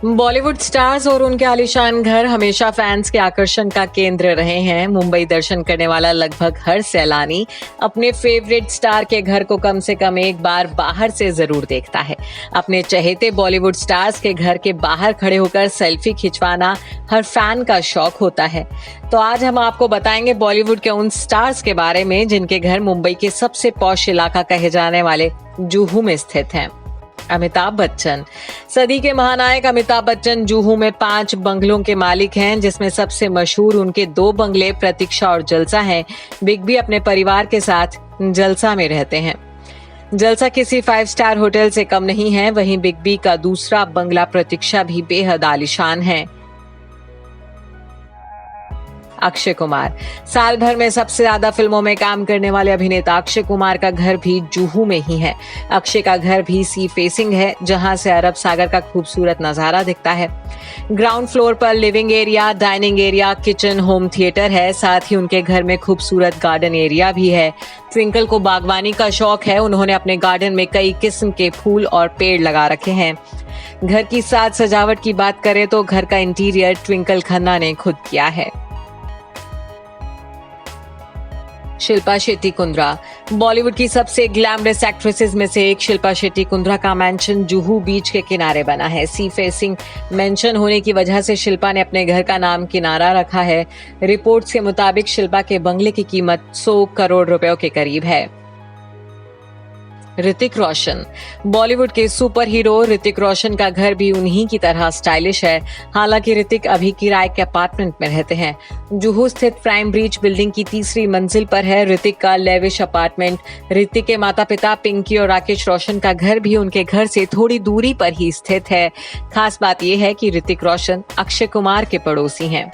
Bollywood stars और उनके आलीशान घर हमेशा फैंस के आकर्षण का केंद्र रहे हैं। मुंबई दर्शन करने वाला लगभग हर सैलानी अपने फेवरेट स्टार के घर को कम से कम एक बार बाहर से जरूर देखता है। अपने चहेते बॉलीवुड स्टार्स के घर के बाहर खड़े होकर सेल्फी खिंचवाना हर फैन का शौक होता है। तो आज हम आपको बताएंगे बॉलीवुड के उन स्टार्स के बारे में जिनके घर मुंबई के सबसे पॉश इलाका कहे जाने वाले जुहू में स्थित हैं। अमिताभ बच्चन। सदी के महानायक अमिताभ बच्चन जुहू में 5 बंगलों के मालिक हैं, जिसमें सबसे मशहूर उनके 2 बंगले प्रतीक्षा और जलसा हैं। बिग बी अपने परिवार के साथ जलसा में रहते हैं। जलसा किसी 5 स्टार होटल से कम नहीं है। वहीं बिग बी का दूसरा बंगला प्रतीक्षा भी बेहद आलीशान है। अक्षय कुमार। साल भर में सबसे ज्यादा फिल्मों में काम करने वाले अभिनेता अक्षय कुमार का घर भी जुहू में ही है। अक्षय का घर भी सी फेसिंग है, जहां से अरब सागर का खूबसूरत नजारा दिखता है। ग्राउंड फ्लोर पर living area, dining area, kitchen, home theatre है। साथ ही उनके घर में खूबसूरत गार्डन एरिया भी है। ट्विंकल को बागवानी का शौक है। उन्होंने अपने गार्डन में कई किस्म के फूल और पेड़ लगा रखे हैं। घर की साज सजावट की बात करें तो घर का इंटीरियर ट्विंकल खन्ना ने खुद किया है। शिल्पा शेट्टी कुंद्रा। बॉलीवुड की सबसे ग्लैमरस एक्ट्रेसेस में से एक शिल्पा शेट्टी कुंद्रा का मैंशन जुहू बीच के किनारे बना है। सी फेसिंग मैंशन होने की वजह से शिल्पा ने अपने घर का नाम किनारा रखा है। रिपोर्ट्स के मुताबिक शिल्पा के बंगले की कीमत 100 करोड़ रुपयों के करीब है। ऋतिक रोशन। बॉलीवुड के सुपर हीरो ऋतिक रोशन का घर भी उन्हीं की तरह स्टाइलिश है। हालांकि ऋतिक अभी किराए के अपार्टमेंट में रहते हैं। जुहू स्थित प्राइम ब्रीच बिल्डिंग की 3री मंजिल पर है ऋतिक का लेविश अपार्टमेंट। ऋतिक के माता पिता पिंकी और राकेश रोशन का घर भी उनके घर से थोड़ी दूरी पर ही स्थित है। खास बात यह है कि ऋतिक रोशन अक्षय कुमार के पड़ोसी हैं।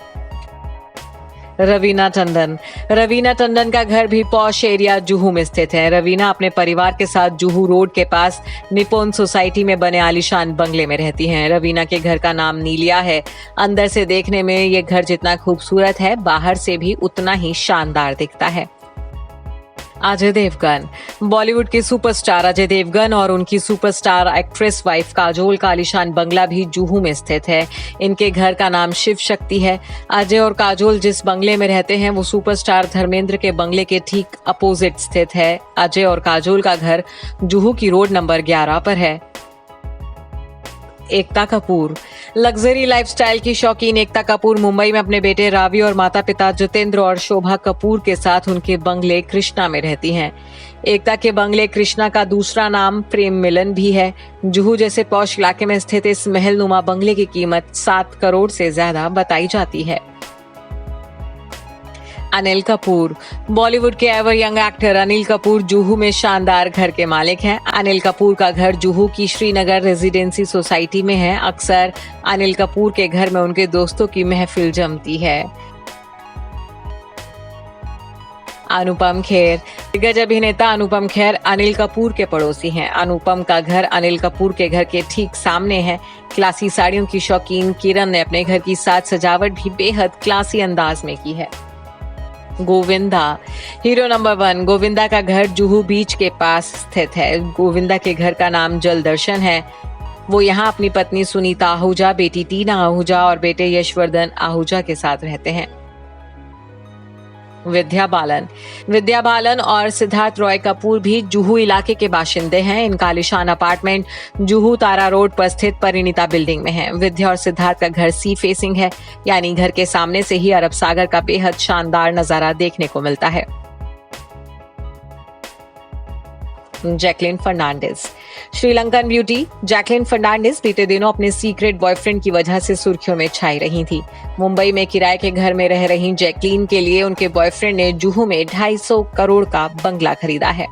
रवीना टंडन। रवीना टंडन का घर भी पॉश एरिया जुहू में स्थित है। रवीना अपने परिवार के साथ जुहू रोड के पास निपोन सोसाइटी में बने आलीशान बंगले में रहती हैं। रवीना के घर का नाम नीलिया है। अंदर से देखने में ये घर जितना खूबसूरत है, बाहर से भी उतना ही शानदार दिखता है। अजय देवगन। बॉलीवुड के सुपरस्टार अजय देवगन और उनकी सुपरस्टार एक्ट्रेस वाइफ काजोल का आलीशान बंगला भी जुहू में स्थित है। इनके घर का नाम शिव शक्ति है। अजय और काजोल जिस बंगले में रहते हैं वो सुपरस्टार धर्मेंद्र के बंगले के ठीक अपोजिट स्थित है। अजय और काजोल का घर जुहू की रोड नंबर 11 पर है। एकता कपूर। लग्जरी लाइफस्टाइल की शौकीन एकता कपूर मुंबई में अपने बेटे रावी और माता पिता जितेंद्र और शोभा कपूर के साथ उनके बंगले कृष्णा में रहती हैं। एकता के बंगले कृष्णा का दूसरा नाम प्रेम मिलन भी है। जुहू जैसे पॉश इलाके में स्थित इस महलनुमा बंगले की कीमत 7 करोड़ से ज्यादा बताई जाती है। अनिल कपूर। बॉलीवुड के ever young actor Anil Kapoor Juhu में शानदार घर के मालिक हैं। अनिल कपूर का घर जुहू की श्रीनगर रेजिडेंसी सोसाइटी में है। अक्सर अनिल कपूर के घर में उनके दोस्तों की महफिल जमती है। अनुपम खेर। दिग्गज अभिनेता अनुपम खेर अनिल कपूर के पड़ोसी हैं। अनुपम का घर अनिल कपूर के घर के ठीक सामने है। क्लासी साड़ियों की शौकीन किरण ने अपने घर की साज सजावट भी बेहद क्लासी अंदाज में की है। गोविंदा। हीरो नंबर 1 गोविंदा का घर जुहू बीच के पास स्थित है। गोविंदा के घर का नाम जल दर्शन है। वो यहाँ अपनी पत्नी सुनीता आहूजा, बेटी टीना आहूजा और बेटे यशवर्धन आहूजा के साथ रहते हैं। विद्या बालन। विद्या बालन और सिद्धार्थ रॉय कपूर भी जुहू इलाके के बाशिंदे हैं। इनका आलीशान अपार्टमेंट जुहू तारा रोड पर स्थित परिणीता बिल्डिंग में है। विद्या और सिद्धार्थ का घर सी फेसिंग है, यानी घर के सामने से ही अरब सागर का बेहद शानदार नजारा देखने को मिलता है। जैकलिन फर्नांडिस। श्रीलंकन ब्यूटी जैकलिन फर्नांडिस बीते दिनों अपने सीक्रेट बॉयफ्रेंड की वजह से सुर्खियों में छाई रही थी। मुंबई में किराए के घर में रह रही जैकलिन के लिए उनके बॉयफ्रेंड ने जुहू में 250 करोड़ का बंगला खरीदा है।